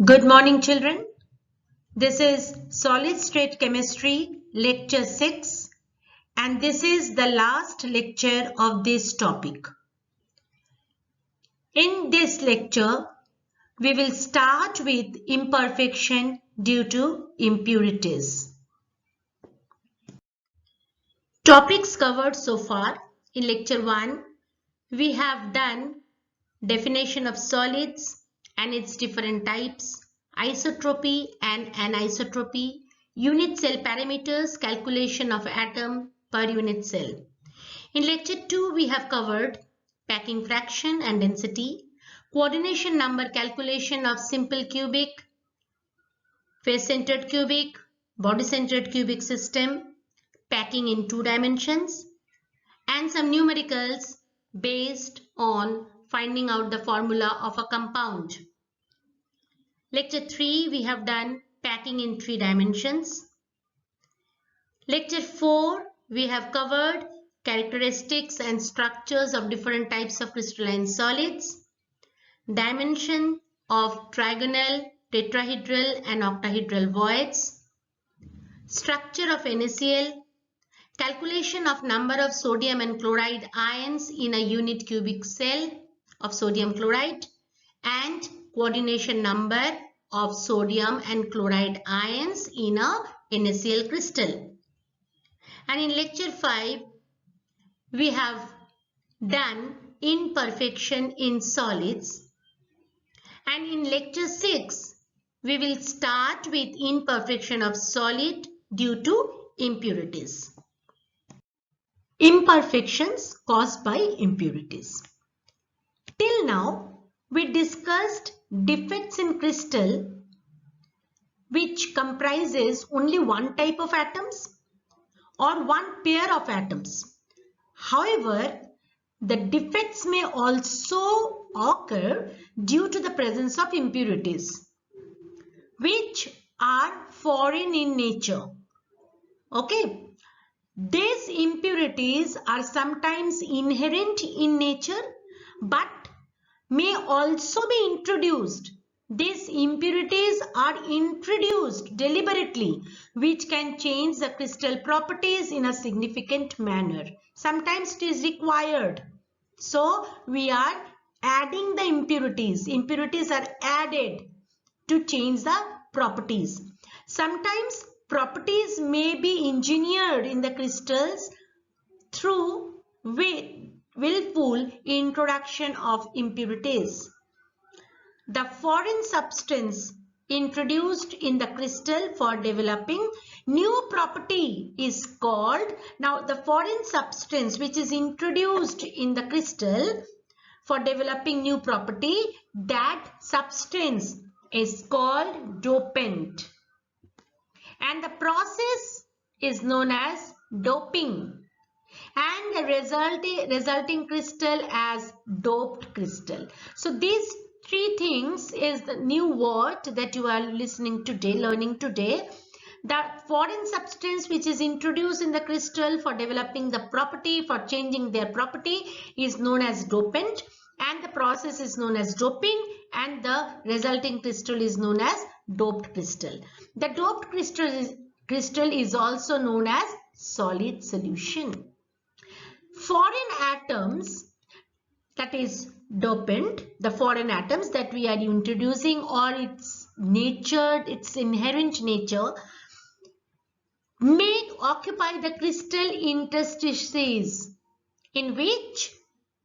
Good morning, children. This is Solid State Chemistry, Lecture 6, and this is the last lecture of this topic. In this lecture, we will start with imperfection due to impurities. Topics covered so far. In Lecture 1, we have done definition of solids and its different types, isotropy and anisotropy, unit cell parameters, calculation of atom per unit cell. In lecture 2, we have covered packing fraction and density, coordination number calculation of simple cubic, face-centered cubic, body-centered cubic system, packing in 2 dimensions, and some numericals based on finding out the formula of a compound. Lecture 3, we have done packing in 3 dimensions. Lecture 4, we have covered characteristics and structures of different types of crystalline solids, dimension of trigonal, tetrahedral and octahedral voids, structure of NaCl, calculation of number of sodium and chloride ions in a unit cubic cell of sodium chloride, and coordination number of sodium and chloride ions in a NaCl crystal. And in lecture 5, we have done imperfection in solids. And in lecture 6, we will start with imperfection of solid due to impurities. Imperfections caused by impurities. Till now, we discussed defects in crystal which comprises only one type of atoms or one pair of atoms. However, the defects may also occur due to the presence of impurities which are foreign in nature. Okay. These impurities are sometimes inherent in nature but may also be introduced. These impurities are introduced deliberately, which can change the crystal properties in a significant manner. Sometimes it is required. So, we are adding the impurities. Impurities are added to change the properties. Sometimes properties may be engineered in the crystals through willful introduction of impurities. The foreign substance introduced in the crystal for developing new property is called, now the foreign substance which is introduced in the crystal for developing new property, that substance is called dopant. And the process is known as doping. And the resulting crystal as doped crystal. So these 3 things is the new word that you are listening today, learning today. The foreign substance which is introduced in the crystal for developing the property, for changing their property, is known as dopant, and the process is known as doping, and the resulting crystal is known as doped crystal. The doped crystal is also known as solid solution. Foreign atoms, that is dopant, the foreign atoms that we are introducing, or its nature, its inherent nature, may occupy the crystal interstices, in which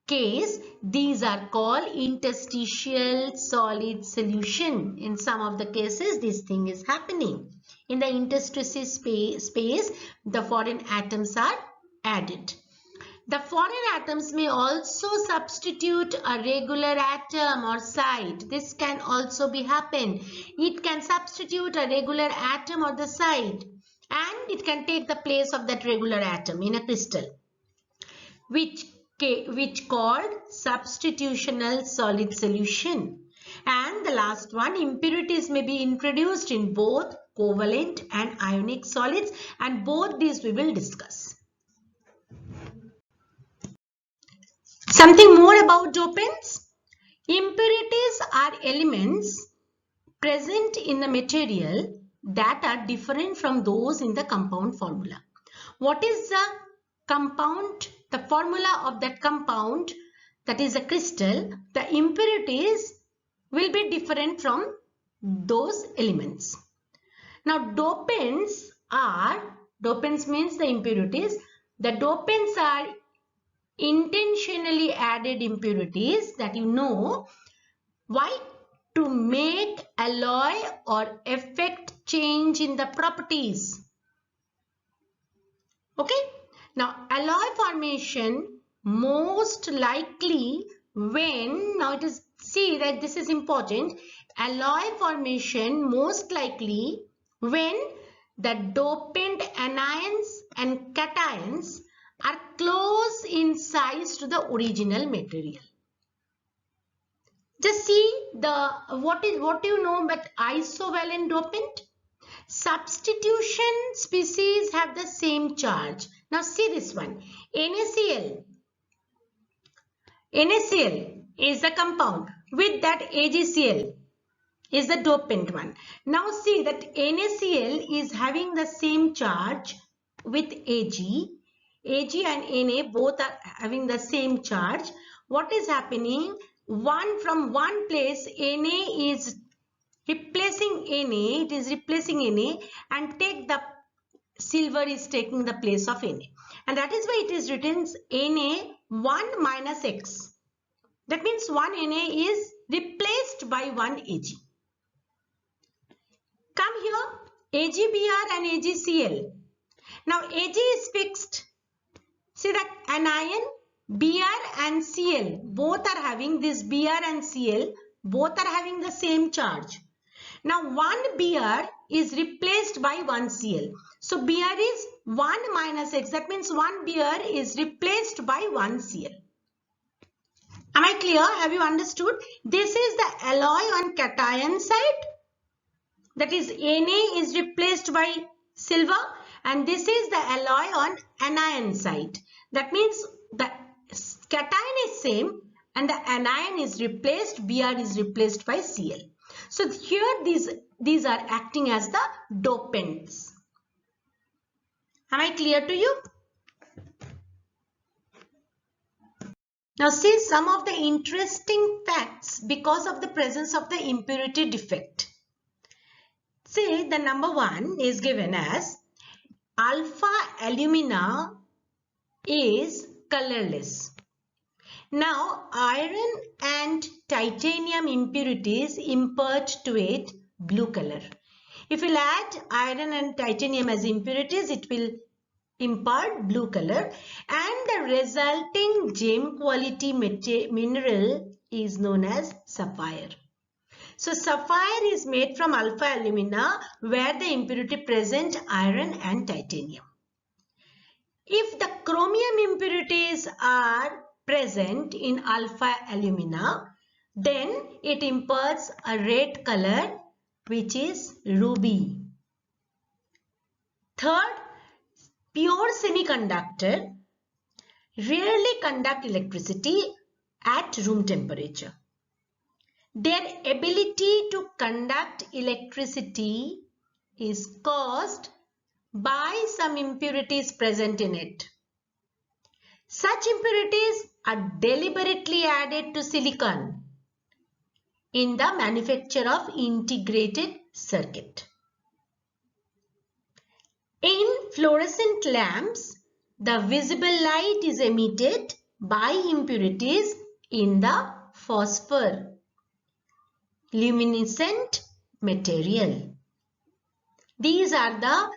case these are called interstitial solid solution. In some of the cases this thing is happening. In the interstices space, the foreign atoms are added. The foreign atoms may also substitute a regular atom or site. This can also be happen. It can substitute a regular atom or the site, and it can take the place of that regular atom in a crystal, which called substitutional solid solution. And the last one, impurities may be introduced in both covalent and ionic solids, and both these we will discuss. Something more about dopants. Impurities are elements present in the material that are different from those in the compound formula. What is the compound, the formula of that compound, that is a crystal? The impurities will be different from those elements. Now dopants means the impurities. The dopants are intentionally added impurities that you know. Why? To make alloy or effect change in the properties. Okay. Now alloy formation most likely when, now it is, see that this is important, alloy formation most likely when the dopant anions and cations are close in size to the original material. Just see the what do you know about isovalent dopant? Substitution species have the same charge. Now see this one, NaCl. NaCl is the compound, with that AgCl is the dopant one. Now see that NaCl is having the same charge with Ag. Ag and Na both are having the same charge. What is happening? From one place, Na is replacing Na, it is replacing Na, and take the silver is taking the place of Na. And that is why it is written Na 1 minus X. That means 1 Na is replaced by 1 Ag. Come here, AgBr and AgCl. Now Ag is fixed. See that anion, Br and Cl, both are having this Br and Cl, both are having the same charge. Now 1 Br is replaced by 1 Cl. So Br is 1 minus X. That means 1 Br is replaced by 1 Cl. Am I clear? Have you understood? This is the alloy on cation side. That is Na is replaced by silver, and this is the alloy on anion side. That means the cation is same and the anion is replaced, Br is replaced by Cl. So here these are acting as the dopants. Am I clear to you? Now see some of the interesting facts because of the presence of the impurity defect. See, the number 1 is given as alpha alumina is colorless. Now iron and titanium impurities impart to it blue color. If you add iron and titanium as impurities, it will impart blue color, and the resulting gem quality mineral is known as sapphire. So sapphire is made from alpha alumina where the impurity present iron and titanium. If the chromium impurities are present in alpha alumina, then it imparts a red color which is ruby. Third, pure semiconductor rarely conduct electricity at room temperature. Their ability to conduct electricity is caused by some impurities present in it. Such impurities are deliberately added to silicon in the manufacture of integrated circuit. In fluorescent lamps, the visible light is emitted by impurities in the phosphor luminescent material. These are the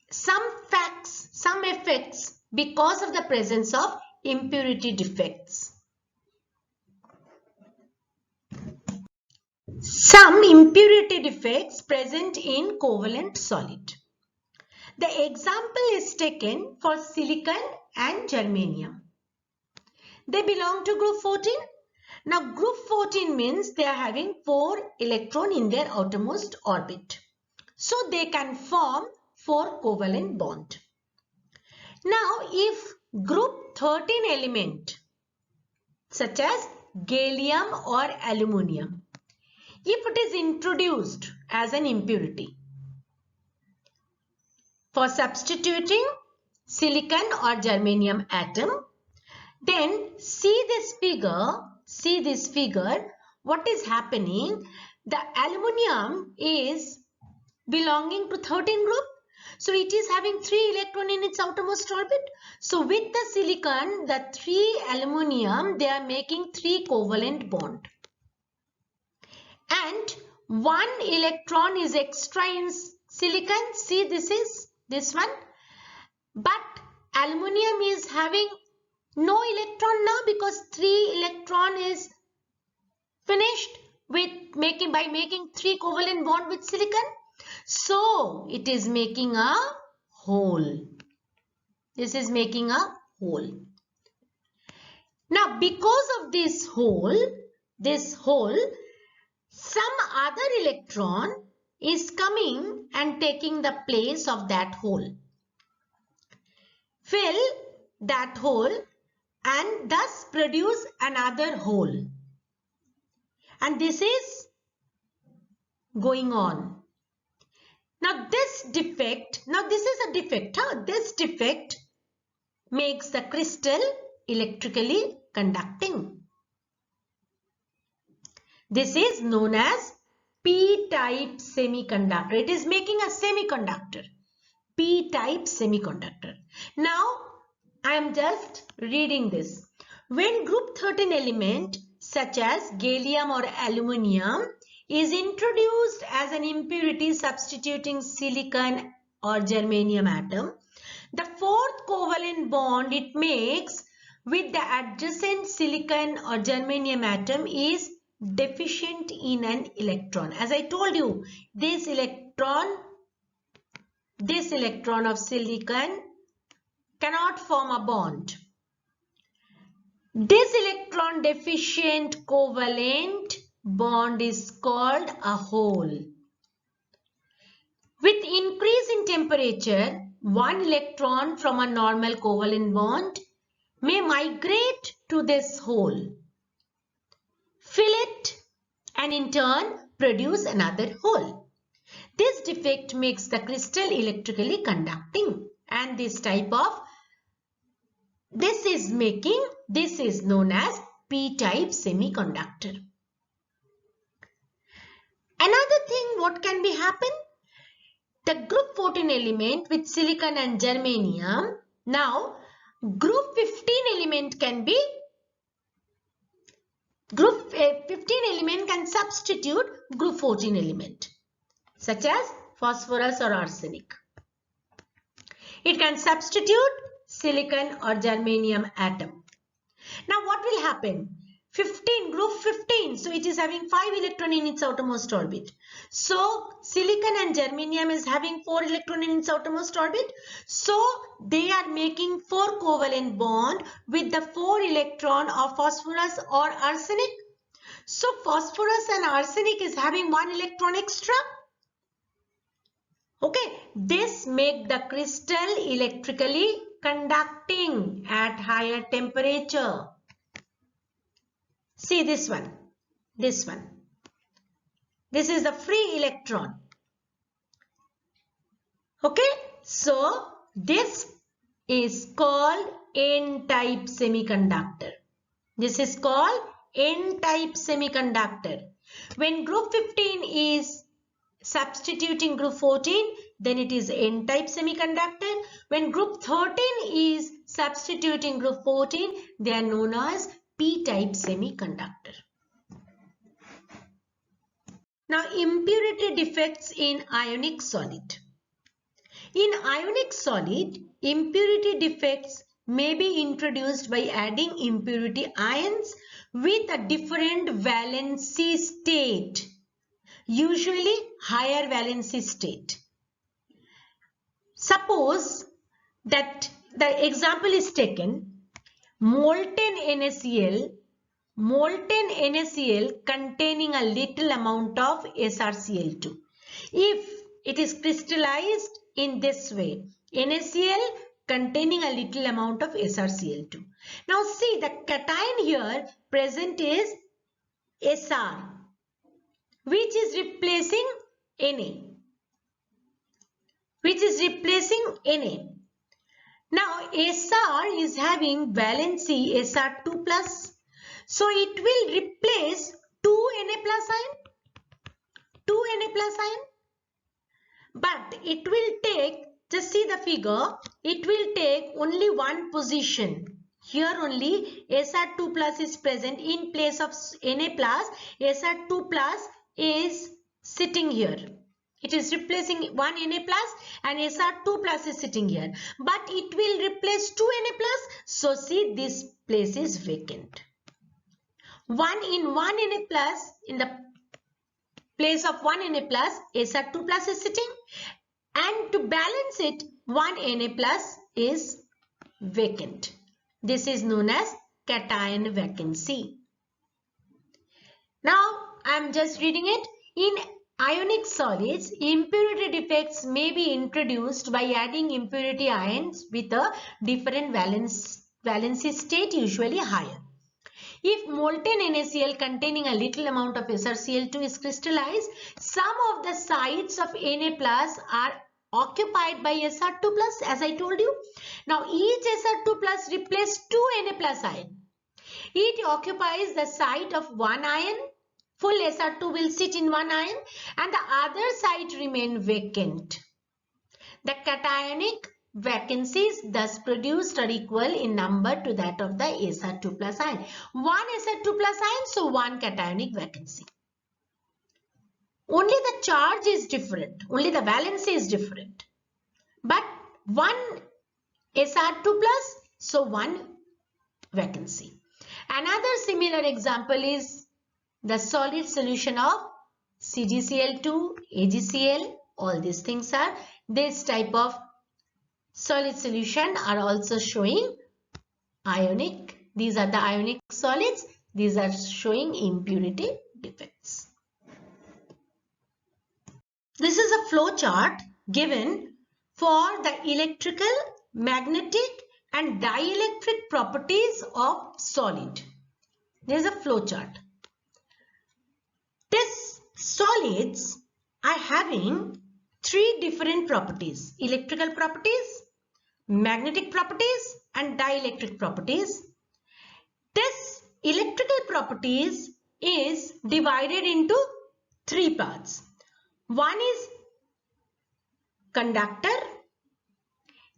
some facts, some effects because of the presence of impurity defects. Some impurity defects present in covalent solid. The example is taken for silicon and germanium. They belong to group 14. Now group 14 means they are having 4 electrons in their outermost orbit. So they can form 4 covalent bond. Now if group 13 element such as gallium or aluminium, if it is introduced as an impurity. For substituting silicon or germanium atom, then see this figure, what is happening? The aluminum is belonging to 13 group. So it is having 3 electrons in its outermost orbit. So with the silicon, the 3 aluminum, they are making 3 covalent bond. And 1 electron is extra in silicon. See, this is this one. But aluminum is having no electron now because 3 electron is finished with by making 3 covalent bond with silicon. So it is making a hole. This is making a hole. Now because of this hole, some other electron is coming and taking the place of that hole. Fill that hole and thus produce another hole. And this is going on. Now this is a defect. This defect makes the crystal electrically conducting. This is known as p-type semiconductor. It is making a semiconductor. P-type semiconductor. Now I am just reading this. When group 13 element such as gallium or aluminium is introduced as an impurity substituting silicon or germanium atom, the 4th covalent bond it makes with the adjacent silicon or germanium atom is deficient in an electron. As I told you, this electron of silicon cannot form a bond. This electron deficient covalent bond is called a hole. With increase in temperature, 1 electron from a normal covalent bond may migrate to this hole, fill it, and in turn produce another hole. This defect makes the crystal electrically conducting, and this is known as p-type semiconductor. Another thing, what can be happen? The group 14 element with silicon and germanium. Now group 15 element can substitute group 14 element such as phosphorus or arsenic. It can substitute silicon or germanium atom. Now what will happen? Group 15, so it is having 5 electrons in its outermost orbit. So silicon and germanium is having 4 electrons in its outermost orbit. So they are making 4 covalent bond with the 4 electron of phosphorus or arsenic. So phosphorus and arsenic is having 1 electron extra. Okay, this make the crystal electrically conducting at higher temperature. See this one. This is the free electron. Okay, so this is called N-type semiconductor. This is called N-type semiconductor. When group 15 is substituting group 14, then it is N-type semiconductor. When group 13 is substituting group 14, they are known as p-type semiconductor. Now impurity defects in ionic solid. In ionic solid, impurity defects may be introduced by adding impurity ions with a different valency state, usually higher valency state. Suppose that the example is taken molten NaCl containing a little amount of SrCl2. If it is crystallized in this way, NaCl containing a little amount of SrCl2. Now see, the cation here present is Sr, which is replacing Na. Which is replacing Na. Now Sr is having valency Sr2 plus. So it will replace 2 Na plus ion. 2 Na plus ion. But it will take, just see the figure, it will take only one position. Here only Sr2 plus is present in place of Na plus. Sr2 plus is sitting here. It is replacing one Na plus and Sr2 plus is sitting here. But it will replace 2 Na plus. So see, this place is vacant. One Na plus, in the place of 1 Na plus, Sr2 plus is sitting. And to balance it, 1 Na plus is vacant. This is known as cation vacancy. Now I am just reading it. In ionic solids, impurity defects may be introduced by adding impurity ions with a different valency state, usually higher. If molten NaCl containing a little amount of SrCl2 is crystallized, some of the sites of Na plus are occupied by Sr2 plus, as I told you. Now each Sr2 plus replaces 2 Na plus ion. It occupies the site of one ion. Full Sr2 will sit in one ion and the other site remain vacant. The cationic vacancies thus produced are equal in number to that of the Sr2 plus ion. One Sr2 plus ion, so one cationic vacancy. Only the charge is different, only the valency is different. But one Sr2 plus, so one vacancy. Another similar example is the solid solution of CgCl2, AgCl. All these things are, this type of solid solution are also showing ionic. These are the ionic solids. These are showing impurity defects. This is a flow chart given for the electrical, magnetic and dielectric properties of solid. There is a flow chart. These solids are having three different properties: electrical properties, magnetic properties and dielectric properties. This electrical properties is divided into three parts. One is conductor,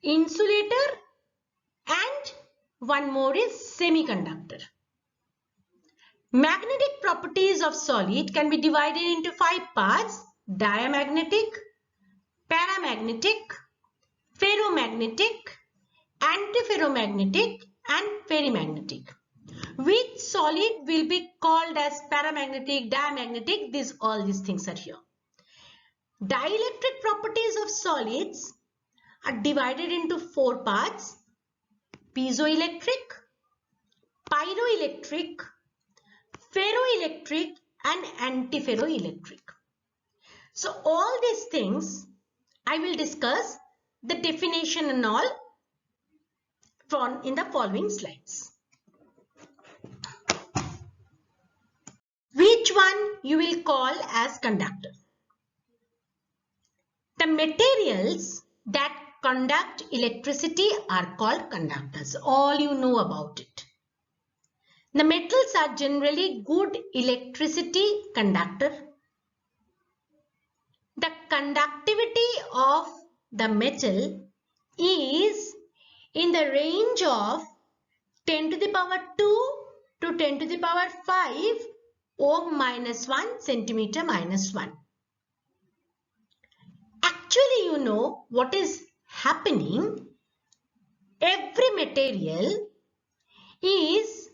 insulator and one more is semiconductor. Magnetic properties of solid can be divided into five parts: diamagnetic, paramagnetic, ferromagnetic, antiferromagnetic and perimagnetic. Which solid will be called as paramagnetic, diamagnetic? All these things are here. Dielectric properties of solids are divided into four parts: piezoelectric, pyroelectric, ferroelectric and antiferroelectric. So all these things I will discuss the definition and all in the following slides. Which one you will call as conductor? The materials that conduct electricity are called conductors. All you know about it. The metals are generally good electricity conductor. The conductivity of the metal is in the range of 10 to the power 2 to 10 to the power 5 ohm minus 1 centimeter minus 1. Actually, you know what is happening. Every material is,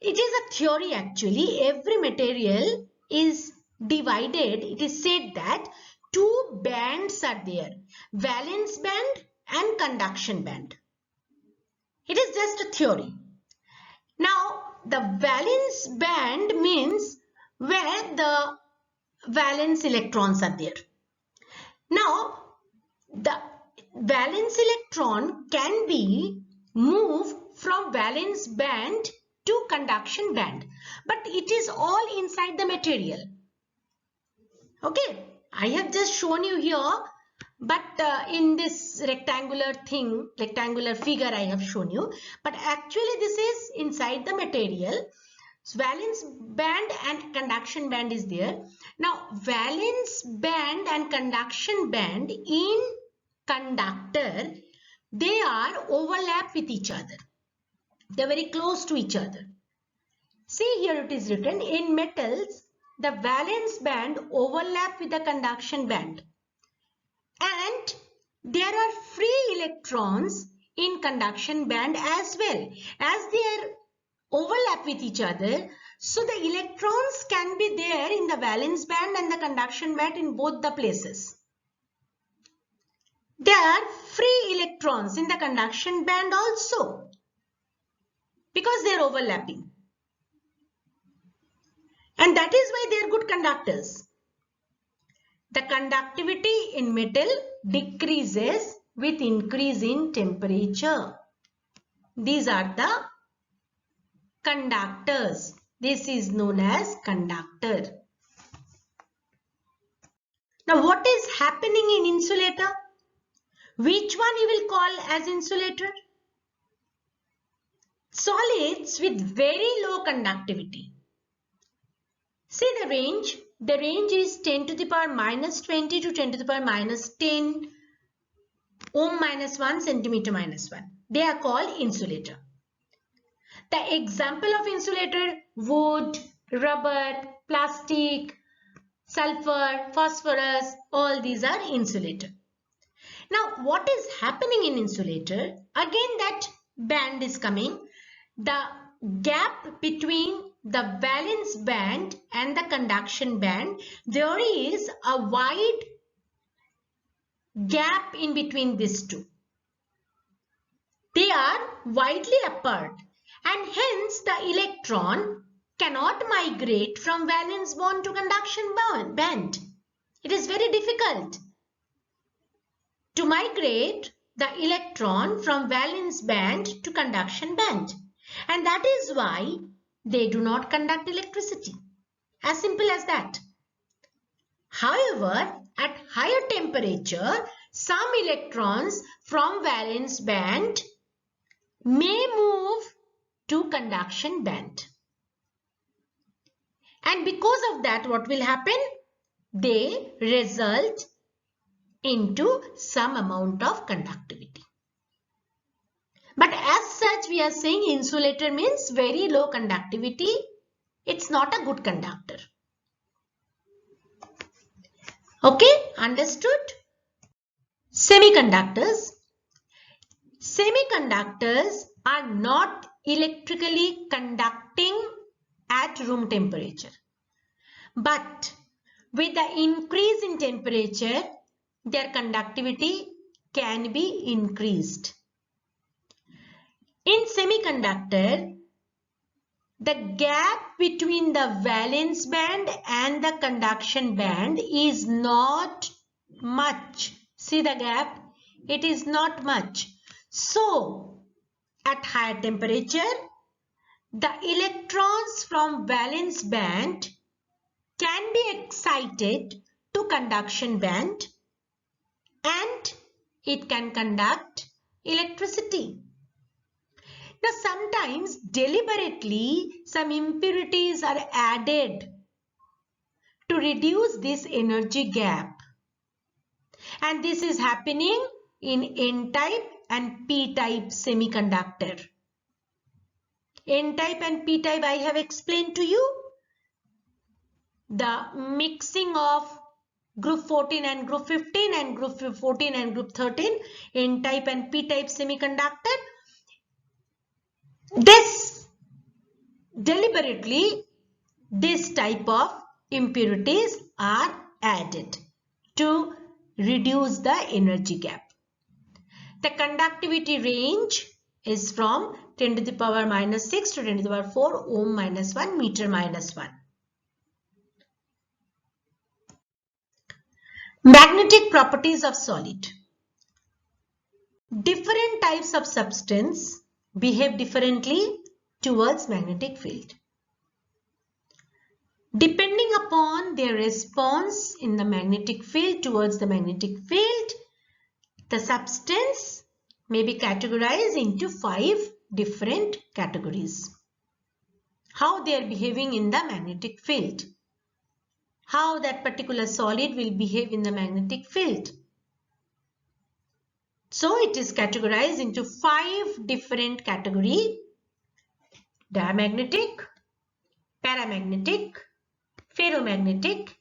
it is a theory actually, every material is divided. It is said that two bands are there, valence band and conduction band. It is just a theory. Now, the valence band means where the valence electrons are there. Now, the valence electron can be moved from valence band to conduction band, but it is all inside the material. Okay, I have just shown you here, but in this rectangular figure I have shown you, but actually this is inside the material. So valence band and conduction band is there. Now valence band and conduction band in conductor, they are overlap with each other. They are very close to each other. See, here it is written, in metals the valence band overlap with the conduction band, and there are free electrons in conduction band as well. As they are overlap with each other, so the electrons can be there in the valence band and the conduction band in both the places. There are free electrons in the conduction band also, because they are overlapping, and that is why they are good conductors. The conductivity in metal decreases with increase in temperature. These are the conductors. This is known as conductor. Now what is happening in insulator? Which one you will call as insulator? Solids with very low conductivity. See the range. The range is 10 to the power minus 20 to 10 to the power minus 10 ohm minus 1 centimeter minus 1. They are called insulator. The example of insulator: wood, rubber, plastic, sulfur, phosphorus, all these are insulator. Now what is happening in insulator? Again that band is coming. The gap between the valence band and the conduction band, there is a wide gap in between these two. They are widely apart, and hence the electron cannot migrate from valence band to conduction band. It is very difficult to migrate the electron from valence band to conduction band, and that is why they do not conduct electricity. As simple as that. However, at higher temperature, some electrons from valence band may move to conduction band. And because of that, what will happen? They result into some amount of conductivity. But as such, we are saying insulator means very low conductivity. It's not a good conductor. Okay, understood? Semiconductors. Semiconductors are not electrically conducting at room temperature. But with the increase in temperature, their conductivity can be increased. In semiconductor, the gap between the valence band and the conduction band is not much. See the gap? It is not much. So, at higher temperature, the electrons from valence band can be excited to conduction band, and it can conduct electricity. Now, sometimes deliberately some impurities are added to reduce this energy gap, and this is happening in N-type and P-type semiconductor. N-type and P-type I have explained to you. The mixing of group 14 and group 15 and group 14 and group 13, N-type and P-type semiconductor. Deliberately, this type of impurities are added to reduce the energy gap. The conductivity range is from 10 to the power minus 6 to 10 to the power 4 ohm minus 1 meter minus 1. Magnetic properties of solid. Different types of substance behave differently towards magnetic field. Depending upon their response in the magnetic field towards the magnetic field, the substance may be categorized into 5 different categories. How they are behaving in the magnetic field. How that particular solid will behave in the magnetic field. So it is categorized into 5 different categories: diamagnetic, paramagnetic, ferromagnetic,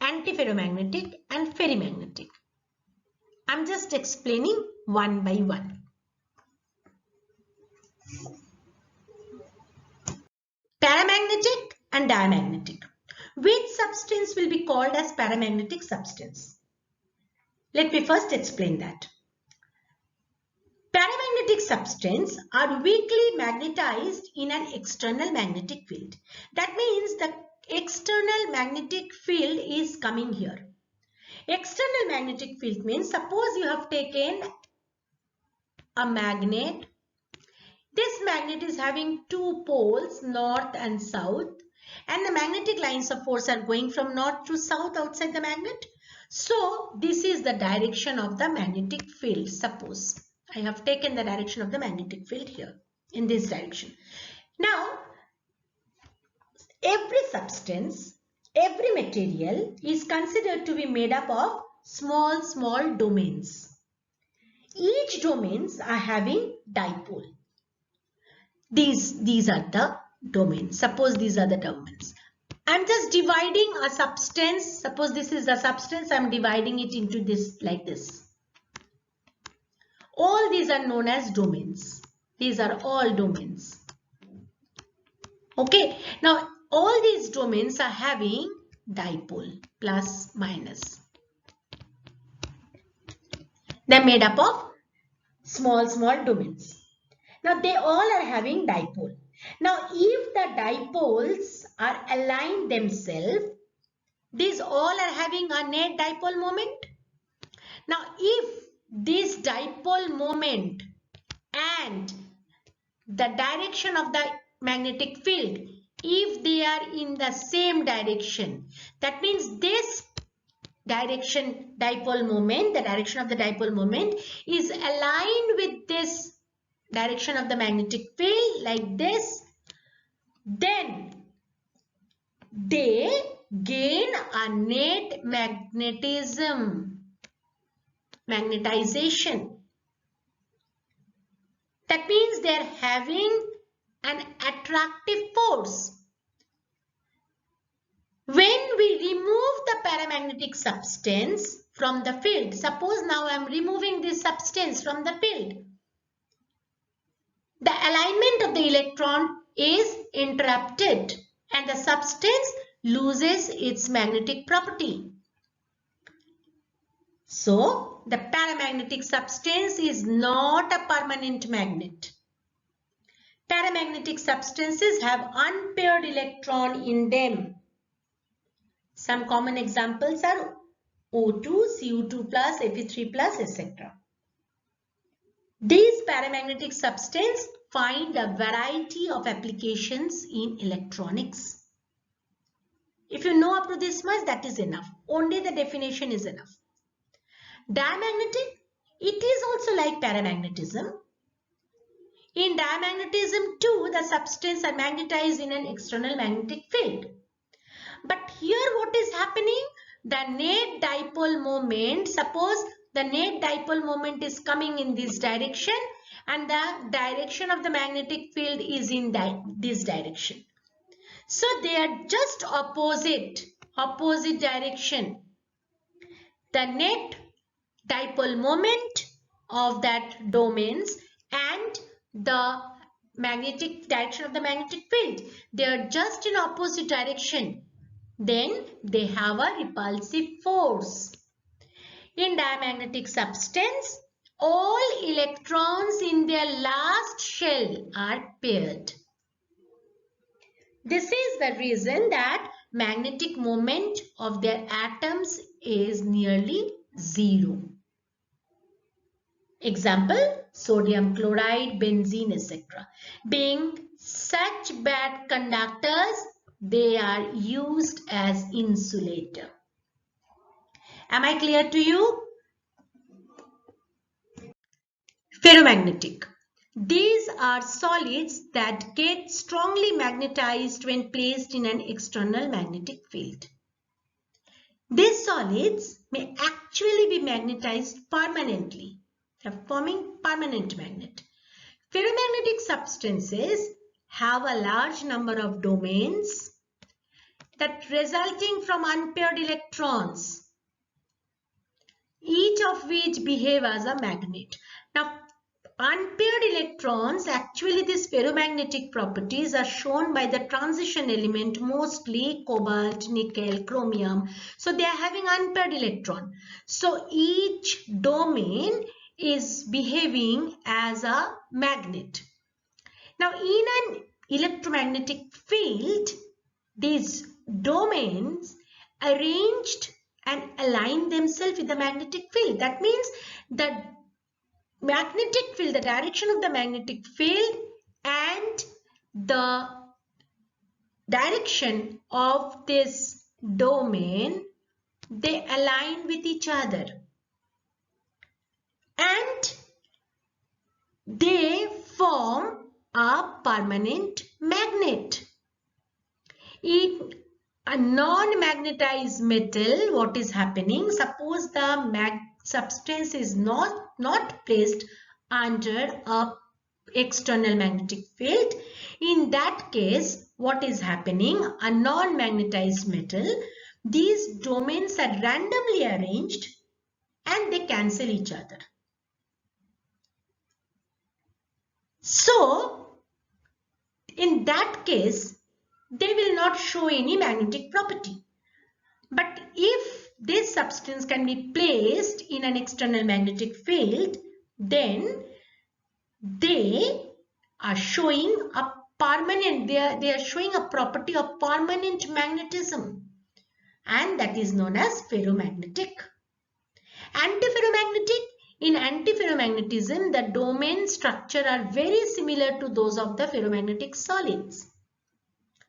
antiferromagnetic and ferrimagnetic. I am just explaining one by one. Paramagnetic and diamagnetic. Which substance will be called as paramagnetic substance? Let me first explain that. Paramagnetic substances are weakly magnetized in an external magnetic field. That means the external magnetic field is coming here. External magnetic field means, suppose you have taken a magnet. This magnet is having 2 poles, north and south, and the magnetic lines of force are going from north to south outside the magnet. So this is the direction of the magnetic field. Suppose I have taken the direction of the magnetic field here in this direction. Now every substance, every material is considered to be made up of small domains. Each domains are having dipole. These are the domains. Suppose these are the domains. I am just dividing a substance. Suppose this is the substance. I am dividing it into this like this. All these are known as domains. These are all domains. Okay. Now all these domains are having dipole, plus minus. They are made up of small domains. Now they all are having dipole. Now if the dipoles are aligned themselves, these all are having a net dipole moment. Now if this dipole moment and the direction of the magnetic field, if they are in the same direction, that means this direction dipole moment, the direction of the dipole moment is aligned with this direction of the magnetic field like this, then they gain a net magnetization. That means they are having an attractive force. When we remove the paramagnetic substance from the field, suppose now I am removing this substance from the field, the alignment of the electron is interrupted and the substance loses its magnetic property. So, the paramagnetic substance is not a permanent magnet. Paramagnetic substances have unpaired electron in them. Some common examples are O2, Cu2+, Fe3+, etc. These paramagnetic substances find a variety of applications in electronics. If you know up to this much, that is enough. Only the definition is enough. Diamagnetic, it is also like paramagnetism. In diamagnetism too, the substances are magnetized in an external magnetic field. But here what is happening? The net dipole moment, suppose the net dipole moment is coming in this direction and the direction of the magnetic field is in this direction. So they are just opposite direction. The net dipole moment of that domains and the magnetic direction of the magnetic field, they are just in opposite direction. Then they have a repulsive force. In diamagnetic substance, all electrons in their last shell are paired. This is the reason that magnetic moment of their atoms is nearly zero. Example, sodium chloride, benzene, etc. Being such bad conductors, they are used as insulator. Am I clear to you? Ferromagnetic. These are solids that get strongly magnetized when placed in an external magnetic field. These solids may actually be magnetized permanently, forming permanent magnet. Ferromagnetic substances have a large number of domains that resulting from unpaired electrons, each of which behave as a magnet. Now, unpaired electrons, actually these ferromagnetic properties are shown by the transition element, mostly cobalt, nickel, chromium. So they are having unpaired electron. So each domain is behaving as a magnet. Now in an electromagnetic field, these domains arranged and align themselves with the magnetic field. That means the magnetic field, the direction of the magnetic field and the direction of this domain, they align with each other and they form a permanent magnet. In a non-magnetized metal, what is happening? Suppose the substance is not placed under a external magnetic field. In that case, what is happening? A non-magnetized metal, these domains are randomly arranged and they cancel each other. So, in that case, they will not show any magnetic property. But if this substance can be placed in an external magnetic field, then they are showing a permanent, they are showing a property of permanent magnetism, and that is known as ferromagnetic. Antiferromagnetic. In antiferromagnetism, the domain structure are very similar to those of the ferromagnetic solids.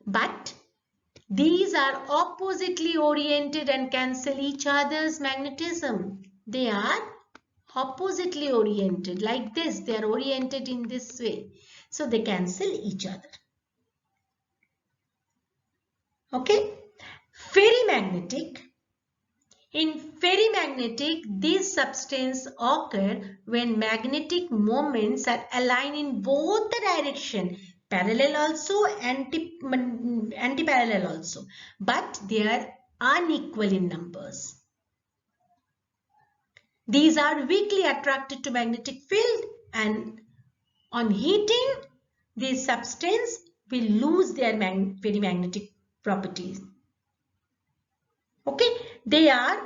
But these are oppositely oriented and cancel each other's magnetism. They are oppositely oriented like this. They are oriented in this way. So they cancel each other. Okay. Ferrimagnetic. In ferrimagnetic, these substances occur when magnetic moments are aligned in both the direction, parallel also, anti-parallel also, but they are unequal in numbers. These are weakly attracted to magnetic field, and on heating, these substances will lose their ferrimagnetic properties. Okay, they are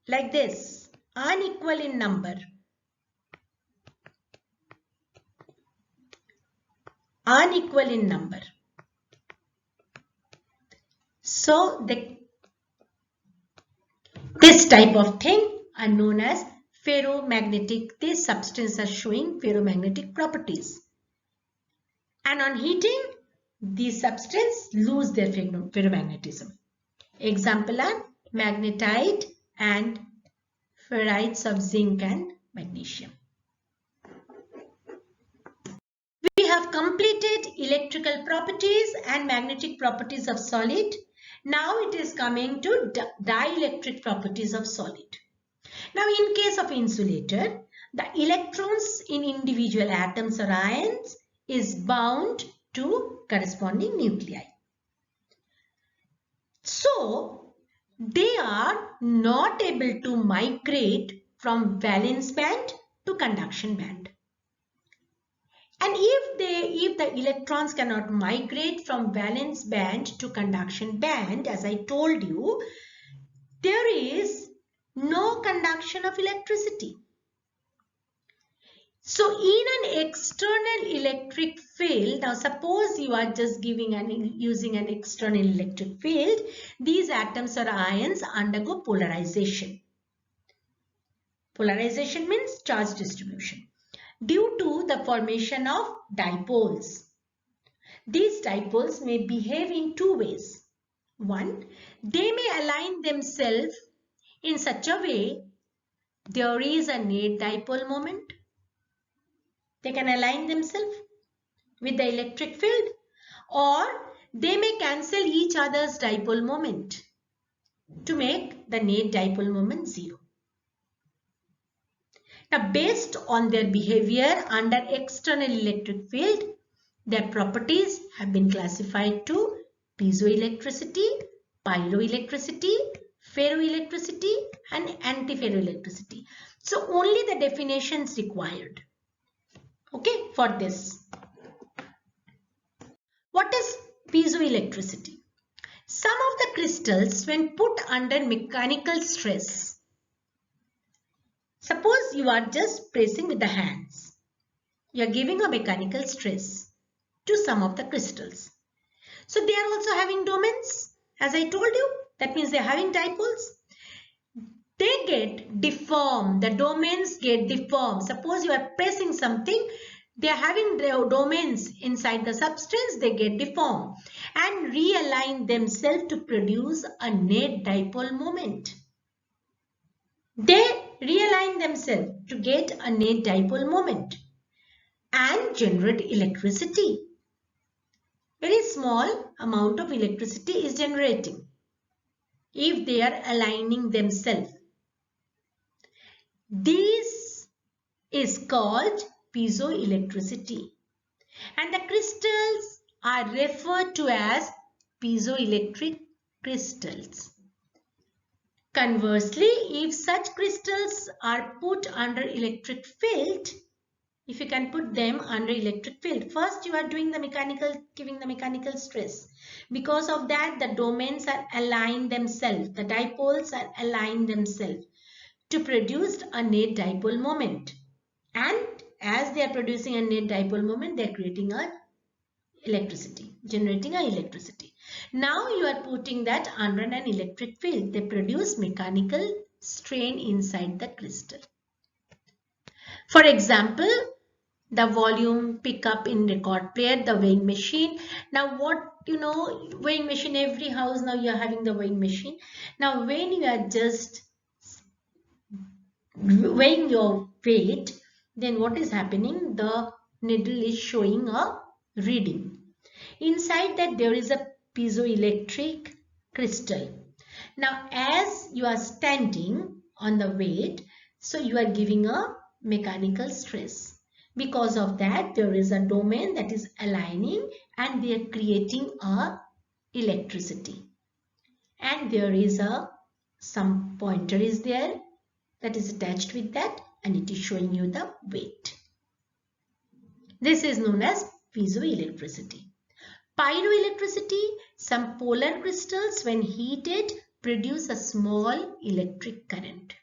like this, unequal in number. Unequal in number. So this type of thing are known as ferromagnetic. These substances are showing ferromagnetic properties. And on heating, these substances lose their ferromagnetism. Example are magnetite and ferrites of zinc and magnesium. We have completed electrical properties and magnetic properties of solid. Now it is coming to dielectric properties of solid. Now in case of insulator, the electrons in individual atoms or ions is bound to corresponding nuclei. So they are not able to migrate from valence band to conduction band. And if the electrons cannot migrate from valence band to conduction band, as I told you, there is no conduction of electricity. So in an external electric field, now suppose you are just using an external electric field, these atoms or ions undergo polarization. Polarization means charge distribution due to the formation of dipoles. These dipoles may behave in two ways. One, they may align themselves in such a way there is a net dipole moment. They can align themselves with the electric field, or they may cancel each other's dipole moment to make the net dipole moment zero. Now, based on their behavior under external electric field, their properties have been classified to piezoelectricity, pyroelectricity, ferroelectricity and antiferroelectricity. So only the definitions required. Okay, for this. What is piezoelectricity? Some of the crystals, when put under mechanical stress, suppose you are just pressing with the hands, you are giving a mechanical stress to some of the crystals. So they are also having domains, as I told you. That means they are having dipoles. They get deformed. The domains get deformed. Suppose you are pressing something, they are having domains inside the substance, they get deformed and realign themselves to produce a net dipole moment. They realign themselves to get a net dipole moment and generate electricity. Very small amount of electricity is generating if they are aligning themselves. This is called piezoelectricity, and the crystals are referred to as piezoelectric crystals. Conversely, if such crystals are put under electric field, if you can put them under electric field, first you are doing the mechanical, giving the mechanical stress. Because of that, the domains are aligned themselves, the dipoles are aligned themselves to produce a net dipole moment. And as they are producing a net dipole moment, they are creating a electricity, generating a electricity. Now you are putting that under an electric field. They produce mechanical strain inside the crystal. For example, the volume pickup in record player, the weighing machine. Now weighing machine, every house now you are having the weighing machine. Now when you are just weighing your weight, then what is happening? The needle is showing a reading. Inside that there is a piezoelectric crystal. Now as you are standing on the weight, so you are giving a mechanical stress. Because of that, there is a domain that is aligning and they are creating a electricity. And there is some pointer is there that is attached with that, and it is showing you the weight. This is known as piezoelectricity. Pyroelectricity, some polar crystals when heated produce a small electric current.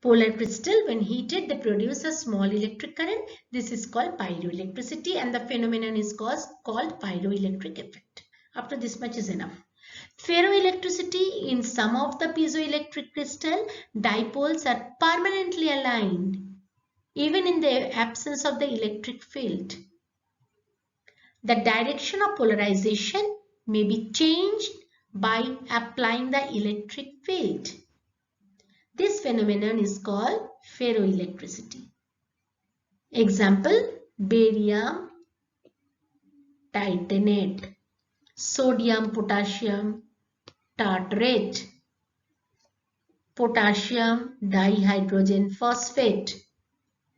Polar crystal when heated they produce a small electric current. This is called pyroelectricity and the phenomenon is called pyroelectric effect. Up to this much is enough. Ferroelectricity, in some of the piezoelectric crystal, dipoles are permanently aligned even in the absence of the electric field. The direction of polarization may be changed by applying the electric field. This phenomenon is called ferroelectricity. Example, barium titanate, sodium potassium tartrate, potassium dihydrogen phosphate.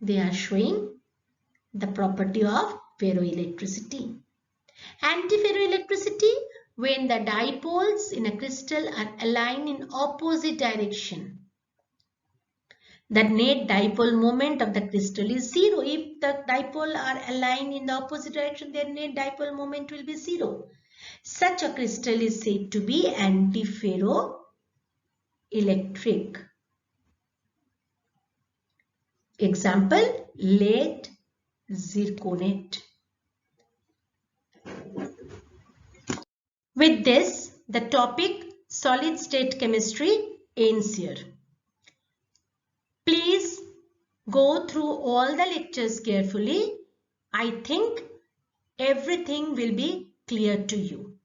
They are showing the property of ferroelectricity. Antiferroelectricity, when the dipoles in a crystal are aligned in opposite direction. The net dipole moment of the crystal is zero. If the dipole are aligned in the opposite direction, their net dipole moment will be zero. Such a crystal is said to be antiferroelectric. Example, lead zirconate. With this, the topic solid state chemistry ends here. Please go through all the lectures carefully. I think everything will be clear to you.